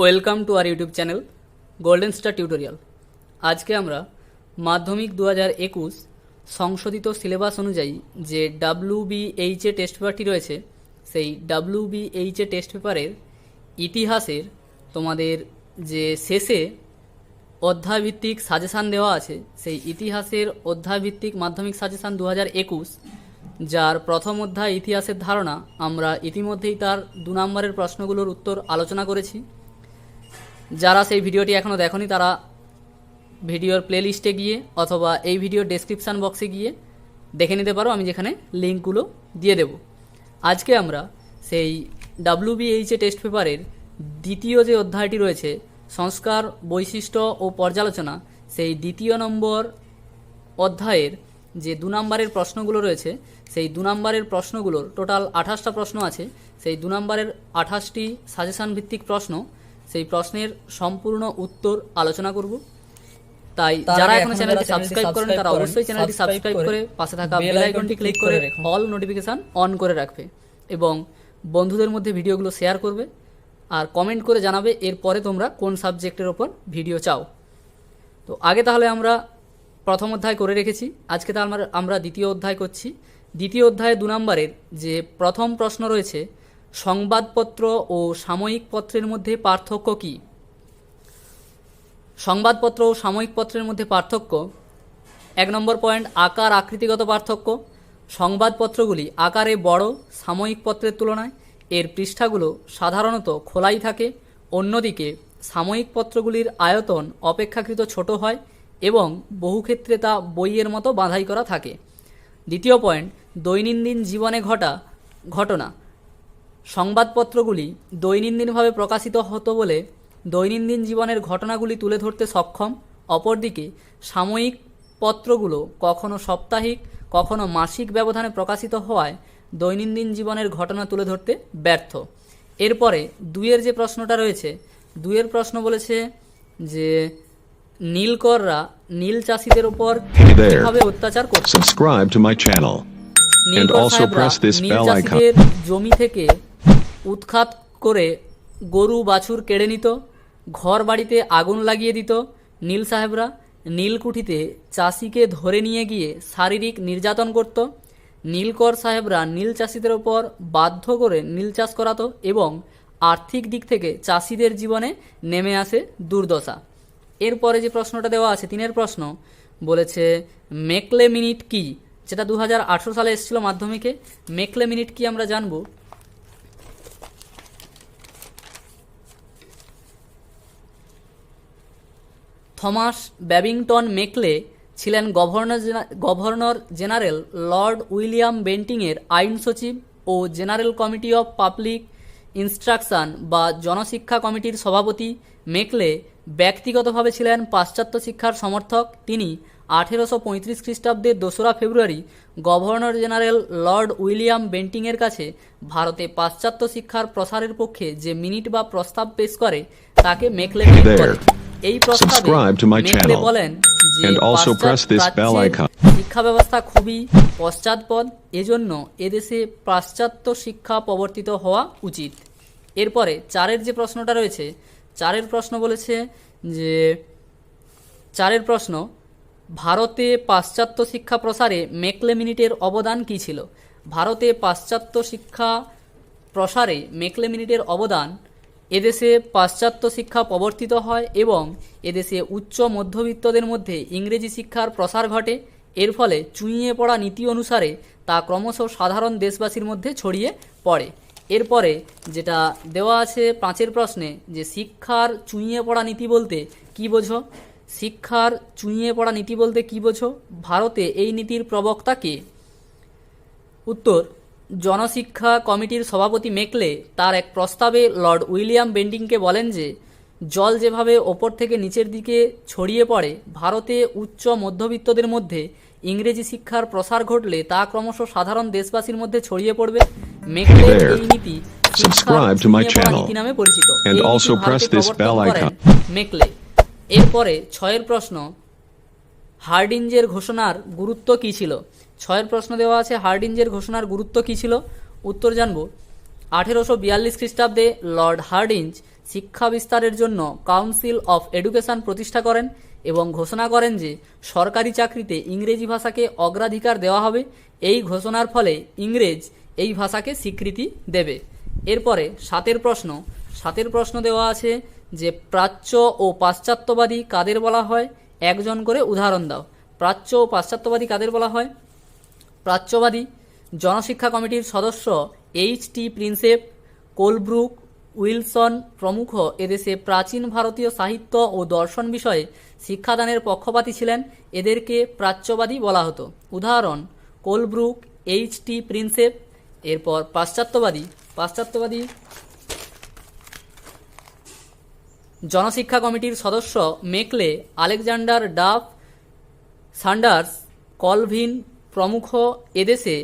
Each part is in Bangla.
Welcome to our YouTube channel golden star tutorial. আজকে আমরা মাধ্যমিক 2021 সংশোধিত সিলেবাস অনুযায়ী যে WBH টেস্ট পেপারটি রয়েছে সেই WBH টেস্ট পেপারের ইতিহাসের তোমাদের যে শেষে অধ্যায়ভিত্তিক সাজেশান দেওয়া আছে সেই ইতিহাসের অধ্যায়ভিত্তিক মাধ্যমিক সাজেশান 2021 যার প্রথম অধ্যায় ইতিহাসের ধারণা আমরা ইতিমধ্যেই তার 2 নম্বরের প্রশ্নগুলোর উত্তর আলোচনা করেছি। যারা সেই ভিডিওটি এখনও দেখনি তারা ভিডিওর প্লেলিস্টে গিয়ে অথবা এই ভিডিওর ডেসক্রিপশান বক্সে গিয়ে দেখে নিতে পারো, আমি যেখানে লিঙ্কগুলো দিয়ে দেব। আজকে আমরা সেই WBH টেস্ট পেপারের দ্বিতীয় যে অধ্যায়টি রয়েছে সংস্কার, বৈশিষ্ট্য ও পর্যালোচনা, সেই দ্বিতীয় নম্বর অধ্যায়ের যে 2 নম্বরের প্রশ্নগুলো রয়েছে সেই 2 নম্বরের প্রশ্নগুলোর টোটাল 28টা প্রশ্ন আছে। সেই 2 নম্বরের 28টি সাজেশান ভিত্তিক প্রশ্ন, সেই প্রশ্নের সম্পূর্ণ উত্তর আলোচনা করব। তাই যারা এখনো চ্যানেলটি সাবস্ক্রাইব করেন তারা অবশ্যই চ্যানেলটি সাবস্ক্রাইব করে পাশে থাকা বেল আইকনটি ক্লিক করে অল নোটিফিকেশান অন করে রাখবে এবং বন্ধুদের মধ্যে ভিডিওগুলো শেয়ার করবে আর কমেন্ট করে জানাবে এরপরে তোমরা কোন সাবজেক্টের ওপর ভিডিও চাও। তো আগে তাহলে আমরা প্রথম অধ্যায় করে রেখেছি, আজকে তাহলে আমরা দ্বিতীয় অধ্যায় করছি। দ্বিতীয় অধ্যায়ে 2 নম্বরের যে প্রথম প্রশ্ন রয়েছে, সংবাদপত্র ও সাময়িক পত্রের মধ্যে পার্থক্য কী? সংবাদপত্র ও সাময়িক পত্রের মধ্যে পার্থক্য, 1 নম্বর পয়েন্ট, আকার আকৃতিগত পার্থক্য। সংবাদপত্রগুলি আকারে বড় সাময়িক পত্রের তুলনায়, এর পৃষ্ঠাগুলো সাধারণত খোলাই থাকে। অন্যদিকে সাময়িক পত্রগুলির আয়তন অপেক্ষাকৃত ছোট হয় এবং বহু ক্ষেত্রে তা বইয়ের মতো বাঁধাই করা থাকে। দ্বিতীয় পয়েন্ট, দৈনন্দিন জীবনে ঘটা ঘটনা। সংবাদপত্রগুলি দৈনন্দিনভাবে প্রকাশিত হতো বলে দৈনন্দিন জীবনের ঘটনাগুলি তুলে ধরতে সক্ষম। অপরদিকে সাময়িক পত্রগুলো কখনো সাপ্তাহিক কখনো মাসিক ব্যবধানে প্রকাশিত হওয়ায় দৈনন্দিন জীবনের ঘটনা তুলে ধরতে ব্যর্থ। এরপরে 2-এর যে প্রশ্নটা রয়েছে, 2-এর প্রশ্ন বলেছে যে নীলকররা নীল চাষিদের উপর কিভাবে অত্যাচার করত। নীলকর সাহেবরা নীল চাষিদের জমি থেকে উৎখাত করে গরু বাছুর কেড়ে নিত, ঘর বাড়িতে আগুন লাগিয়ে দিত। নীল সাহেবরা নীলকুঠিতে চাষিকে ধরে নিয়ে গিয়ে শারীরিক নির্যাতন করত। নীলকর সাহেবরা নীল চাষিদের ওপর বাধ্য করে নীল চাষ করাতো এবং আর্থিক দিক থেকে চাষিদের জীবনে নেমে আসে দুর্দশা। এরপরে যে প্রশ্নটা দেওয়া আছে, 3-এর প্রশ্ন বলেছে মেকলে মিনিট কি, যেটা 2018 সালে এসেছিল মাধ্যমিকে। মেকলে মিনিট কি আমরা জানব। থমাস ব্যাবিংটন মেকলে ছিলেন গভর্নর জেনারেল লর্ড উইলিয়াম বেন্টিংয়ের আইন সচিব ও general committee of public instruction বা জনশিক্ষা কমিটির সভাপতি। মেকলে ব্যক্তিগতভাবে ছিলেন পাশ্চাত্য শিক্ষার সমর্থক। তিনি 1835 খ্রিস্টাব্দের 2রা ফেব্রুয়ারি গভর্নর জেনারেল লর্ড উইলিয়াম বেন্টিংয়ের কাছে ভারতে পাশ্চাত্য শিক্ষার প্রসারের পক্ষে যে মিনিট বা প্রস্তাব পেশ করে তাকে মেকলে মিনিট বলে। এই প্রস্তাবে মেকলে বলেন যে শিক্ষা ব্যবস্থা খুবই পশ্চাৎপদ, এজন্য এদেশে পাশ্চাত্য শিক্ষা প্রবর্তিত হওয়া উচিত। এরপরে 4-এর যে প্রশ্নটা রয়েছে, 4-এর প্রশ্ন বলেছে যে 4-এর প্রশ্ন, ভারতে পাশ্চাত্য শিক্ষা প্রসারে মেকলে মিনিটের অবদান কী ছিল? ভারতে পাশ্চাত্য শিক্ষা প্রসারে মেকলে মিনিটের অবদান, এদেশে পাশ্চাত্য শিক্ষা প্রবর্তিত হয় এবং এদেশে উচ্চ মধ্যবিত্তদের মধ্যে ইংরেজি শিক্ষার প্রসার ঘটে। এর ফলে চুঁইয়ে পড়া নীতি অনুসারে তা ক্রমশ সাধারণ দেশবাসীর মধ্যে ছড়িয়ে পড়ে। এরপরে যেটা দেওয়া আছে 5-এর প্রশ্নে, যে শিক্ষার চুঁইয়ে পড়া নীতি বলতে কী বোঝো? শিক্ষার চুঁইয়ে পড়া নীতি বলতে কী বোঝো? ভারতে এই নীতির প্রবক্তা কে? উত্তর, জনশিক্ষা কমিটির সভাপতি মেকলে তার এক প্রস্তাবে লর্ড উইলিয়াম বেন্টিংকে বলেন যে জল যেভাবে ওপর থেকে নিচের দিকে ছড়িয়ে পড়ে, ভারতে উচ্চ মধ্যবিত্তদের মধ্যে ইংরেজি শিক্ষার প্রসার ঘটলে তা ক্রমশ সাধারণ দেশবাসীর মধ্যে ছড়িয়ে পড়বে। মেকলের এই নীতি নীতি নামে পরিচিত। মেকলে। এরপরে 6-এর প্রশ্ন, হার্ডিঞ্জের ঘোষণার গুরুত্ব কী ছিল? 6-এর প্রশ্ন দেওয়া আছে হার্ডিঞ্জের ঘোষণার গুরুত্ব কী ছিল। উত্তর জানব। 1842 খ্রিস্টাব্দে লর্ড হার্ডিঞ্জ শিক্ষা বিস্তারের জন্য কাউন্সিল অফ এডুকেশন প্রতিষ্ঠা করেন এবং ঘোষণা করেন যে সরকারি চাকরিতে ইংরেজি ভাষাকে অগ্রাধিকার দেওয়া হবে। এই ঘোষণার ফলে ইংরেজ এই ভাষাকে স্বীকৃতি দেবে। এরপরে সাতের প্রশ্ন দেওয়া আছে যে প্রাচ্য ও পাশ্চাত্যবাদী কাদের বলা হয়, একজন করে উদাহরণ দাও। প্রাচ্য ও পাশ্চাত্যবাদী কাদের বলা হয়? প্রাচ্যবাদী জনশিক্ষা কমিটির সদস্য এইচ.টি. প্রিন্সেপ, কোলব্রুক, উইলসন প্রমুখ এদেশে প্রাচীন ভারতীয় সাহিত্য ও দর্শন বিষয়ে শিক্ষাদানের পক্ষপাতী ছিলেন। এদেরকে প্রাচ্যবাদী বলা হতো। উদাহরণ কোলব্রুক, এইচ.টি. প্রিন্সেপ। এরপর পাশ্চাত্যবাদী জনশিক্ষা কমিটির সদস্য Macaulay, Alexander Duff, Sanders, Colvin প্রমুখ এদেশে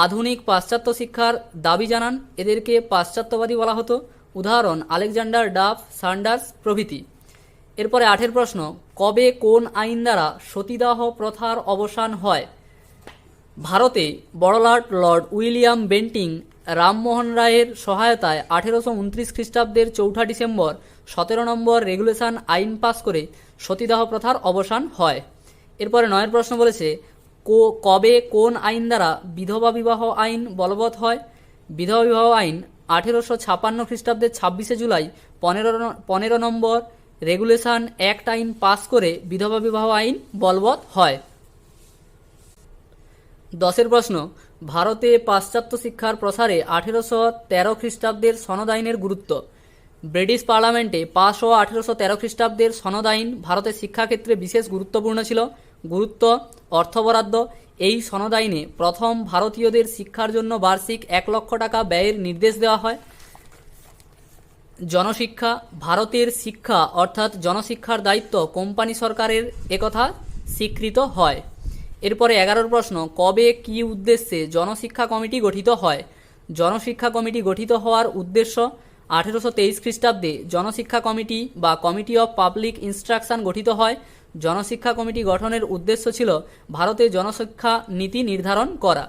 আধুনিক পাশ্চাত্য শিক্ষার দাবি জানান। এদেরকে পাশ্চাত্যবাদী বলা হতো। উদাহরণ আলেকজান্ডার ডাফ, সান্ডার্স প্রভৃতি। এরপরে 8 প্রশ্ন, কবে কোন আইন দ্বারা সতীদাহ প্রথার অবসান হয়? ভারতে বড়লাট লর্ড উইলিয়াম বেন্টিং রামমোহন রায়ের সহায়তায় 1829 খ্রিস্টাব্দের 4 ডিসেম্বর 17 নম্বর রেগুলেশন আইন পাস করে সতীদাহ প্রথার অবসান হয়। এরপরে 9 প্রশ্ন বলেছে কবে কোন আইন দ্বারা বিধবা বিবাহ আইন বলবৎ হয়? বিধবা বিবাহ আইন 1856 খ্রিস্টাব্দের 26 জুলাই 15 নম্বর রেগুলেশন অ্যাক্ট আইন পাস করে বিধবা বিবাহ আইন বলবৎ হয়। 10 প্রশ্ন, ভারতে পাশ্চাত্য শিক্ষার প্রসারে 1813 খ্রিস্টাব্দের সনদ আইনের গুরুত্ব। ব্রিটিশ পার্লামেন্টে পাস হওয়া 1813 খ্রিস্টাব্দের সনদ আইন ভারতের শিক্ষাক্ষেত্রে বিশেষ গুরুত্বপূর্ণ ছিল। গুরুত্ব, অর্থ বরাদ্দ। এই সনদ আইনে প্রথম ভারতীয়দের শিক্ষার জন্য বার্ষিক 1 লক্ষ টাকা ব্যয়ের নির্দেশ দেওয়া হয়। জনশিক্ষা, ভারতের শিক্ষা অর্থাৎ জনশিক্ষার দায়িত্ব কোম্পানি সরকারের, একথা স্বীকৃত হয়। এরপরে 11 প্রশ্ন, কবে কী উদ্দেশ্যে জনশিক্ষা কমিটি গঠিত হয়? জনশিক্ষা কমিটি গঠিত হওয়ার উদ্দেশ্য 1823 খ্রিস্টাব্দে জনশিক্ষা কমিটি বা কমিটি অফ পাবলিক ইনস্ট্রাকশন গঠিত হয়। জনশিক্ষা কমিটি গঠনের উদ্দেশ্য ছিল ভারতে জনশিক্ষা নীতি নির্ধারণ করা।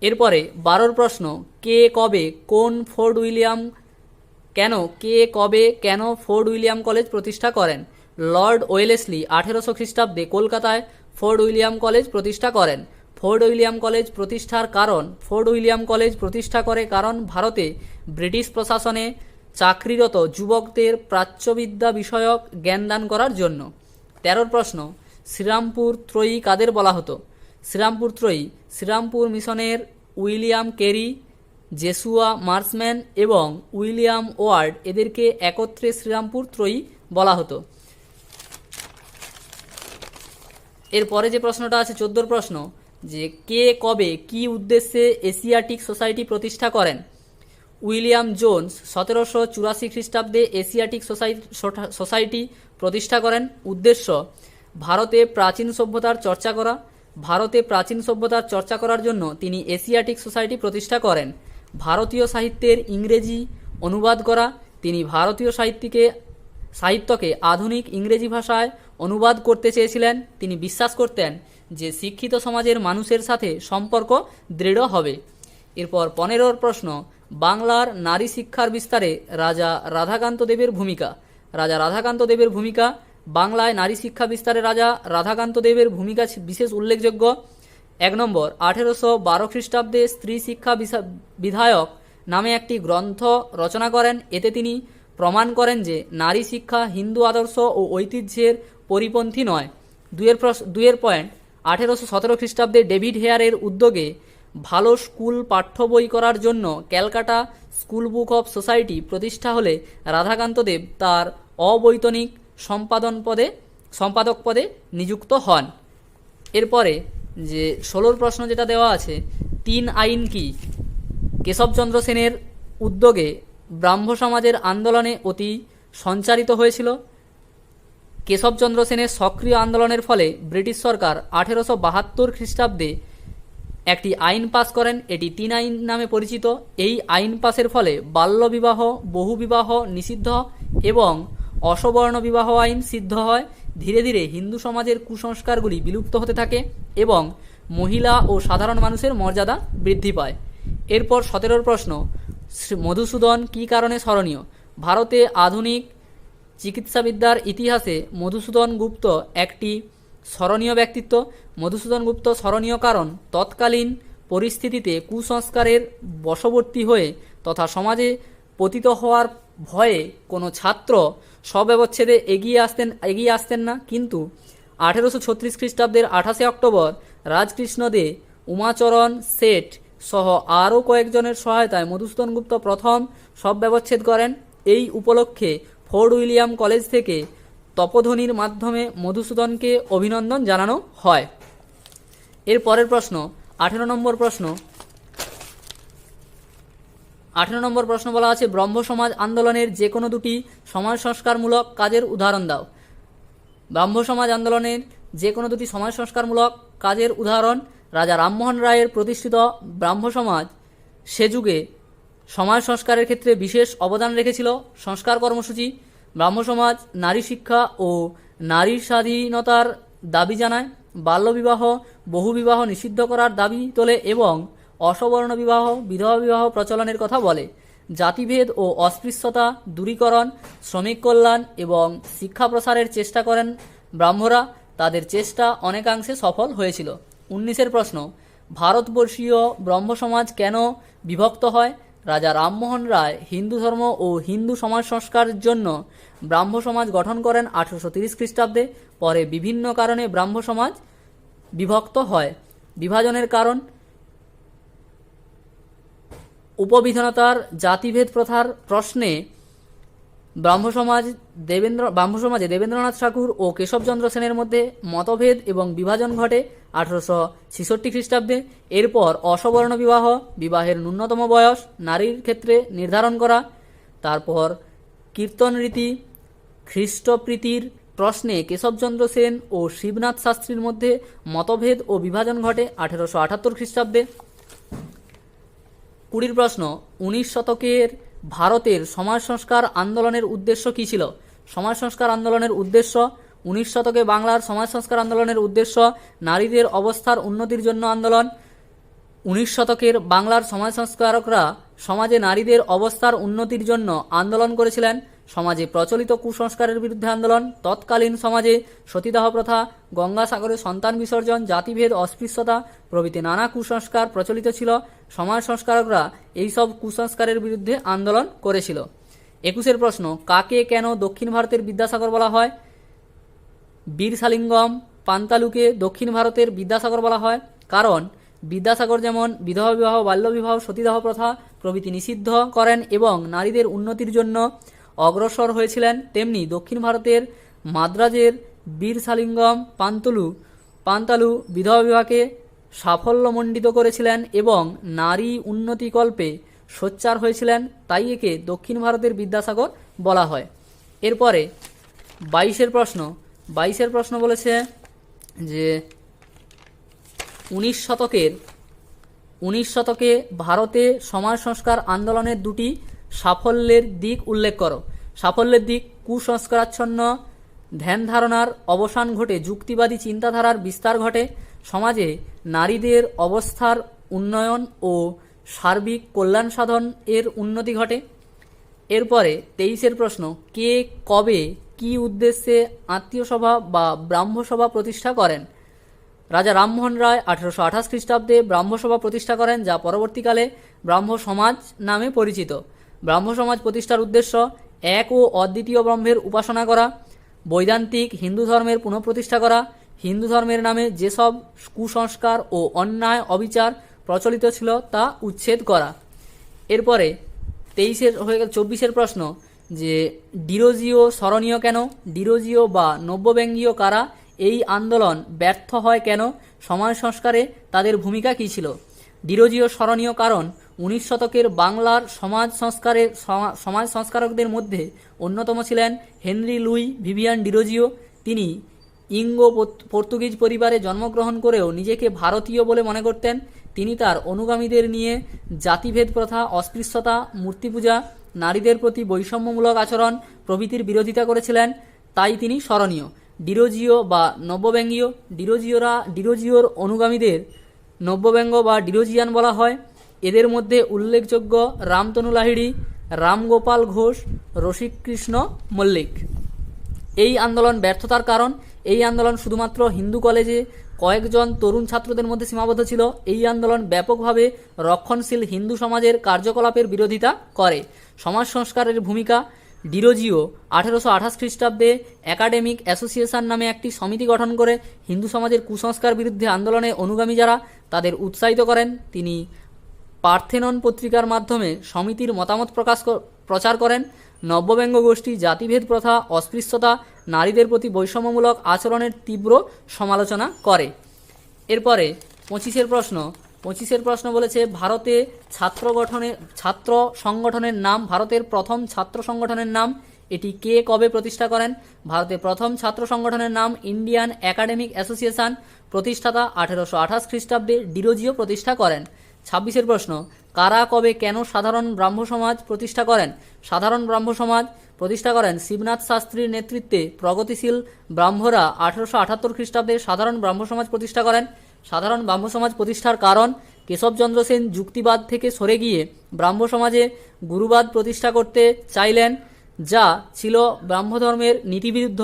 এরপরে 12 প্রশ্ন, কে কবে কেন ফোর্ড উইলিয়াম কলেজ প্রতিষ্ঠা করেন? লর্ড ওয়েলেসলি 1800 খ্রিস্টাব্দে কলকাতায় ফোর্ড উইলিয়াম কলেজ প্রতিষ্ঠা করেন। ফোর্ড উইলিয়াম কলেজ প্রতিষ্ঠা করে কারণ ভারতে ব্রিটিশ প্রশাসনে চাকরিরত যুবকদের প্রাচ্যবিদ্যা বিষয়ক জ্ঞানদান করার জন্য। 13 প্রশ্ন, শ্রীরামপুর ত্রয়ী কাদের বলা হতো? শ্রীরামপুর মিশনের উইলিয়াম কেরি, জেসুয়া মার্সম্যান এবং উইলিয়াম ওয়ার্ড এদেরকে একত্রে শ্রীরামপুর ত্রয়ী বলা হতো। এরপরে যে প্রশ্নটা আছে 14 প্রশ্ন, যে কে কবে কি উদ্দেশ্যে এশিয়াটিক সোসাইটি প্রতিষ্ঠা করেন? উইলিয়াম জোন্স 1784 খ্রিস্টাব্দে এশিয়াটিক সোসাইটি প্রতিষ্ঠা করেন। উদ্দেশ্য ভারতে প্রাচীন সভ্যতার চর্চা করার জন্য তিনি এশিয়াটিক সোসাইটি প্রতিষ্ঠা করেন। ভারতীয় সাহিত্যের ইংরেজি অনুবাদ করা। তিনি ভারতীয় সাহিত্যকে আধুনিক ইংরেজি ভাষায় অনুবাদ করতে চেয়েছিলেন। তিনি বিশ্বাস করতেন যে শিক্ষিত সমাজের মানুষের সাথে সম্পর্ক দৃঢ় হবে। এরপর 15 প্রশ্ন, বাংলার নারী শিক্ষার বিস্তারে রাজা রাধাকান্ত দেবের ভূমিকা। বাংলায় নারী শিক্ষা বিস্তারে রাজা রাধাকান্ত দেবের ভূমিকা বিশেষ উল্লেখযোগ্য। 1 নম্বর, 1812 খ্রিস্টাব্দে স্ত্রী শিক্ষা বিধায়ক নামে একটি গ্রন্থ রচনা করেন। এতে তিনি প্রমাণ করেন যে নারী শিক্ষা হিন্দু আদর্শ ও ঐতিহ্যের পরিপন্থী নয়। 2 পয়েন্ট, 1817 খ্রিস্টাব্দে ডেভিড হেয়ারের উদ্যোগে ভালো স্কুল পাঠ্য বই করার জন্য Calcutta school book of society প্রতিষ্ঠা হলে রাধাকান্ত দেব তার অবৈতনিক সম্পাদক পদে নিযুক্ত হন। এরপরে যে 16 প্রশ্ন যেটা দেওয়া আছে, 3 আইন কি? কেশবচন্দ্র সেনের উদ্যোগে ব্রাহ্ম সমাজের আন্দোলনে অতি সঞ্চারিত হয়েছিল। কেশবচন্দ্র সেনের সক্রিয় আন্দোলনের ফলে ব্রিটিশ সরকার 1872 খ্রিস্টাব্দে একটি আইন পাস করেন। এটি 3 আইন নামে পরিচিত। এই আইন পাসের ফলে বাল্যবিবাহ, বহুবিবাহ নিষিদ্ধ এবং অসবর্ণ বিবাহ আইন সিদ্ধ হয়। ধীরে ধীরে হিন্দু সমাজের কুসংস্কারগুলি বিলুপ্ত হতে থাকে এবং মহিলা ও সাধারণ মানুষের মর্যাদা বৃদ্ধি পায়। এরপর 17 প্রশ্ন, মধুসূদন কী কারণে স্মরণীয়? ভারতে আধুনিক চিকিৎসাবিদ্যার ইতিহাসে মধুসূদন গুপ্ত একটি স্মরণীয় ব্যক্তিত্ব। মধুসূদন গুপ্ত স্মরণীয় কারণ তৎকালীন পরিস্থিতিতে কুসংস্কারের বশবর্তী হয়ে তথা সমাজে পতিত হওয়ার ভয়ে কোনো ছাত্র স্বব্যবচ্ছেদে এগিয়ে আসতেন না, কিন্তু 1836 খ্রিস্টাব্দের 28 অক্টোবর রাজকৃষ্ণ দে, উমাচরণ শেঠ সহ আরও কয়েকজনের সহায়তায় মধুসূদন গুপ্ত প্রথম শবব্যবচ্ছেদ করেন। এই উপলক্ষে ফোর্ট উইলিয়াম কলেজ থেকে তপধ্বনির মাধ্যমে মধুসূদনকে অভিনন্দন জানানো হয়। এর পরের প্রশ্ন 18 নম্বর প্রশ্ন। 18 নম্বর প্রশ্ন বলা আছে, ব্রহ্ম সমাজ আন্দোলনের যে কোনো দুটি সমাজ সংস্কারমূলক কাজের উদাহরণ দাও। ব্রাহ্ম সমাজ আন্দোলনের যে কোনো দুটি সমাজ সংস্কারমূলক কাজের উদাহরণ। রাজা রামমোহন রায়ের প্রতিষ্ঠিত ব্রাহ্ম সমাজ সে যুগে সমাজ সংস্কারের ক্ষেত্রে বিশেষ অবদান রেখেছিল। সংস্কার কর্মসূচি: ব্রাহ্ম সমাজ নারী শিক্ষা ও নারীর স্বাধীনতার দাবি জানায়, বাল্যবিবাহ বহুবিবাহ নিষিদ্ধ করার দাবি তোলে এবং অসবর্ণ বিবাহ বিধবা বিবাহ প্রচলনের কথা বলে। জাতিভেদ ও অস্পৃশ্যতা দূরীকরণ, শ্রমিক কল্যাণ এবং শিক্ষা প্রসারের চেষ্টা করেন ব্রাহ্মরা। তাদের চেষ্টা অনেকাংশে সফল হয়েছিল। 19 প্রশ্ন, ভারতবর্ষীয় ব্রহ্ম সমাজ কেন বিভক্ত হয়? রাজা রামমোহন রায় হিন্দু ধর্ম ও হিন্দু সমাজ সংস্কারের জন্য ব্রাহ্ম সমাজ গঠন করেন 1830 খ্রিস্টাব্দে। পরে বিভিন্ন কারণে ব্রাহ্ম সমাজ বিভক্ত হয়। বিভাজনের কারণ: উপবিধানতার জাতিভেদ প্রথার প্রশ্নে ব্রাহ্ম সমাজে দেবেন্দ্রনাথ ঠাকুর ও কেশবচন্দ্র সেনের মধ্যে মতভেদ এবং বিভাজন ঘটে 1866 খ্রিস্টাব্দে। এরপর অসবর্ণ বিবাহ, বিবাহের ন্যূনতম বয়স নারীর ক্ষেত্রে নির্ধারণ করা। তারপর কীর্তন রীতি, খ্রিস্টপ্রীতির প্রশ্নে কেশবচন্দ্র সেন ও শিবনাথ শাস্ত্রীর মধ্যে মতভেদ ও বিভাজন ঘটে 1878 খ্রিস্টাব্দে। 20 প্রশ্ন, 19 শতকের ভারতের সমাজ সংস্কার আন্দোলনের উদ্দেশ্য কী ছিল? সমাজ সংস্কার আন্দোলনের উদ্দেশ্য: 19 শতকে বাংলার সমাজ সংস্কার আন্দোলনের উদ্দেশ্য নারীদের অবস্থার উন্নতির জন্য আন্দোলন। 19 শতকের বাংলার সমাজ সংস্কারকরা সমাজে নারীদের অবস্থার উন্নতির জন্য আন্দোলন করেছিলেন। সমাজে প্রচলিত কুসংস্কারের বিরুদ্ধে আন্দোলন। তৎকালীন সমাজে সতীদাহ প্রথা, গঙ্গাসাগরে সন্তান বিসর্জন, জাতিভেদ, অস্পৃশ্যতা প্রভৃতি নানা কুসংস্কার প্রচলিত ছিল। সমাজ সংস্কারকরা এইসব কুসংস্কারের বিরুদ্ধে আন্দোলন করেছিল। 21 প্রশ্ন, কাকে কেন দক্ষিণ ভারতের বিদ্যাসাগর বলা হয়? বীরসালিঙ্গম পান্তালুকে দক্ষিণ ভারতের বিদ্যাসাগর বলা হয় কারণ বিদ্যাসাগর যেমন বিধবা বিবাহ, বাল্যবিবাহ, সতীদাহ প্রথা প্রভৃতি নিষিদ্ধ করেন এবং নারীদের উন্নতির জন্য অগ্রসর হয়েছিলেন, তেমনি দক্ষিণ ভারতের মাদ্রাজের বীরসালিঙ্গম পান্তালু বিধবা বিবাহকে সাফল্যমণ্ডিত করেছিলেন এবং নারী উন্নতিকল্পে সোচ্চার হয়েছিলেন, তাই একে দক্ষিণ ভারতের বিদ্যাসাগর বলা হয়। এরপরে 22 প্রশ্ন বলেছে যে 19 শতকে ভারতে সমাজ সংস্কার আন্দোলনের দুটি সাফল্যের দিক উল্লেখ করো। সাফল্যের দিক: কুসংস্কারাচ্ছন্ন ধ্যান ধারণার অবসান ঘটে, যুক্তিবাদী চিন্তাধারার বিস্তার ঘটে, সমাজে নারীদের অবস্থার উন্নয়ন ও সার্বিক কল্যাণ সাধন এর উন্নতি ঘটে। এরপরে 23 প্রশ্ন, কে কবে কি উদ্দেশ্যে আত্মীয় সভা বা ব্রাহ্মসভা প্রতিষ্ঠা করেন? রাজা রামমোহন রায় 1828 খ্রিস্টাব্দে ব্রাহ্মসভা প্রতিষ্ঠা করেন, যা পরবর্তীকালে ব্রাহ্ম সমাজ নামে পরিচিত। ব্রাহ্ম সমাজ প্রতিষ্ঠার উদ্দেশ্য এক ও অদ্বিতীয় ব্রহ্মের উপাসনা করা, বৈদান্তিক হিন্দু ধর্মের পুনঃপ্রতিষ্ঠা করা, হিন্দু ধর্মের নামে যেসব কুসংস্কার ও অন্যায় অবিচার প্রচলিত ছিল তা উচ্ছেদ করা। এরপরে 24 প্রশ্ন যে ডিরোজিও স্মরণীয় কেন? ডিরোজিও বা নব্যব্যঙ্গীয় কারা? এই আন্দোলন ব্যর্থ হয় কেন? সমাজ সংস্কারে তাদের ভূমিকা কী ছিল? ডিরোজিও স্মরণীয় কারণ 19 শতকের বাংলার সমাজ সংস্কারকদের মধ্যে অন্যতম ছিলেন হেনরি লুই ভিভিয়ান ডিরোজিও। তিনি ইঙ্গো পর্তুগিজ পরিবারে জন্মগ্রহণ করেও নিজেকে ভারতীয় বলে মনে করতেন। তিনি তার অনুগামীদের নিয়ে জাতিভেদ প্রথা, অস্পৃশ্যতা, মূর্তি পূজা, নারীদের প্রতি বৈষম্যমূলক আচরণ প্রভৃতির বিরোধিতা করেছিলেন, তাই তিনি স্মরণীয়। ডিরোজিও বা নব্যব্যঙ্গীয়: ডিরোজিওর অনুগামীদের নব্যব্যঙ্গ বা ডিরোজিয়ান বলা হয়। এদের মধ্যে উল্লেখযোগ্য রামতনু লাহিড়ী, রামগোপাল ঘোষ, রসিককৃষ্ণ মল্লিক। এই আন্দোলন ব্যর্থতার কারণ, এই আন্দোলন শুধুমাত্র হিন্দু কলেজে কয়েকজন তরুণ ছাত্রদের মধ্যে সীমাবদ্ধ ছিল। এই আন্দোলন ব্যাপকভাবে রক্ষণশীল হিন্দু সমাজের কার্যকলাপের বিরোধিতা করে। সমাজ সংস্কারের ভূমিকা, ডিরোজিও 1828 খ্রিস্টাব্দে একাডেমিক অ্যাসোসিয়েশন নামে একটি সমিতি গঠন করে হিন্দু সমাজের কুসংস্কার বিরুদ্ধে আন্দোলনে অনুগামী যারা তাদের উৎসাহিত করেন। তিনি পার্থেনন পত্রিকার মাধ্যমে সমিতির মতামত প্রচার করেন। নব্যব্যঙ্গ গোষ্ঠী জাতিভেদ প্রথা, অস্পৃশ্যতা, নারীদের প্রতি বৈষম্যমূলক আচরণের তীব্র সমালোচনা করে। এরপরে 25 প্রশ্ন বলেছে ভারতে ছাত্র সংগঠনের নাম, ভারতের প্রথম ছাত্র সংগঠনের নাম এটি কে কবে প্রতিষ্ঠা করেন? ভারতের প্রথম ছাত্র সংগঠনের নাম ইন্ডিয়ান একাডেমিক অ্যাসোসিয়েশন, প্রতিষ্ঠাতা 1828 খ্রিস্টাব্দে ডিরোজিও প্রতিষ্ঠা করেন। 26 প্রশ্ন, কারা কবে কেন সাধারণ ব্রাহ্ম সমাজ প্রতিষ্ঠা করেন? সাধারণ ব্রাহ্ম সমাজ প্রতিষ্ঠা করেন শিবনাথ শাস্ত্রীর নেতৃত্বে প্রগতিশীল ব্রাহ্মরা 1878 খ্রিস্টাব্দে সাধারণ ব্রাহ্ম সমাজ প্রতিষ্ঠা করেন। সাধারণ ব্রাহ্ম সমাজ প্রতিষ্ঠার কারণ, কেশবচন্দ্র সেন যুক্তিবাদ থেকে সরে গিয়ে ব্রাহ্ম সমাজে গুরুবাদ প্রতিষ্ঠা করতে চাইলেন, যা ছিল ব্রাহ্মধর্মের নীতিবিরুদ্ধ।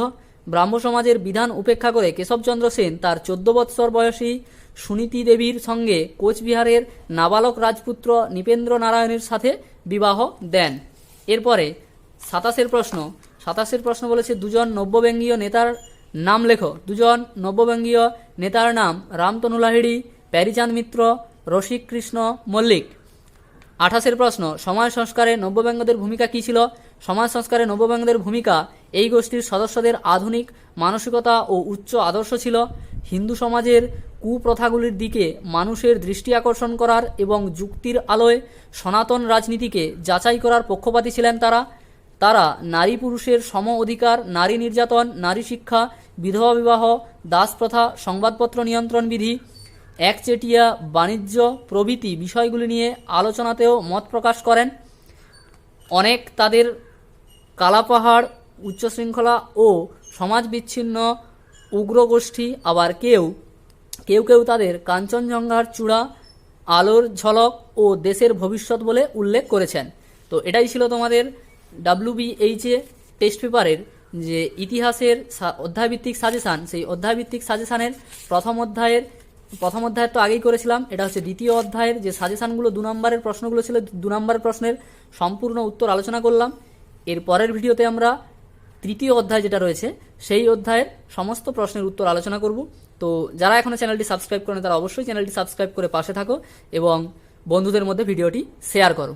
ব্রাহ্ম সমাজের বিধান উপেক্ষা করে কেশবচন্দ্র সেন তার 14 বৎসর বয়সী সুনীতি দেবীর সঙ্গে কোচবিহারের নাবালক রাজপুত্র নৃপেন্দ্র নারায়ণের সাথে বিবাহ দেন। এরপরে 27 প্রশ্ন বলেছে দুজন নব্যব্যঙ্গীয় নেতার নাম লেখো। দুজন নব্যব্যঙ্গীয় নেতার নাম রামতনু লাহিড়ী, প্যারীচাঁদ মিত্র, রসিককৃষ্ণ মল্লিক। 28 প্রশ্ন, সমাজ সংস্কারে নব্যব্যঙ্গদের ভূমিকা কী ছিল? সমাজ সংস্কারে নব্যব্যঙ্গদের ভূমিকা এই গোষ্ঠীর সদস্যদের আধুনিক মানসিকতা ও উচ্চ আদর্শ ছিল। হিন্দু সমাজের কুপ্রথাগুলির দিকে মানুষের দৃষ্টি আকর্ষণ করার এবং যুক্তির আলোয় সনাতন রাজনীতিকে যাচাই করার পক্ষপাতী ছিলেন তারা নারী পুরুষের সম অধিকার, নারী নির্যাতন, নারী শিক্ষা, বিধবা বিবাহ, দাস প্রথা, সংবাদপত্র নিয়ন্ত্রণ বিধি, একচেটিয়া বাণিজ্য প্রভৃতি বিষয়গুলি নিয়ে আলোচনাতেও মত প্রকাশ করেন। অনেক তাদের কালাপাহাড়, উচ্চশৃঙ্খলা ও সমাজ বিচ্ছিন্ন উগ্র গোষ্ঠী, আবার কেউ কেউ তাদের কাঞ্চনজঙ্ঘার চূড়া, আলোর ঝলক ও দেশের ভবিষ্যৎ বলে উল্লেখ করেছেন। তো এটাই ছিল তোমাদের WBHA টেস্ট পেপারের যে ইতিহাসের অধ্যায়ভিত্তিক সাজেশান, সেই অধ্যায়ভিত্তিক সাজেশানের প্রথম অধ্যায়ের তো আগেই করেছিলাম। এটা হচ্ছে দ্বিতীয় অধ্যায়ের যে সাজেশানগুলো 2 নম্বরের প্রশ্নগুলো ছিল, 2 নম্বরের প্রশ্নের সম্পূর্ণ উত্তর আলোচনা করলাম। এর পরের ভিডিওতে আমরা তৃতীয় অধ্যায় যেটা রয়েছে সেই অধ্যায়ের সমস্ত প্রশ্নের উত্তর আলোচনা করব। তো যারা এখনও চ্যানেলটি সাবস্ক্রাইব করেন তারা অবশ্যই চ্যানেলটি সাবস্ক্রাইব করে পাশে থাকো এবং বন্ধুদের মধ্যে ভিডিওটি শেয়ার করো।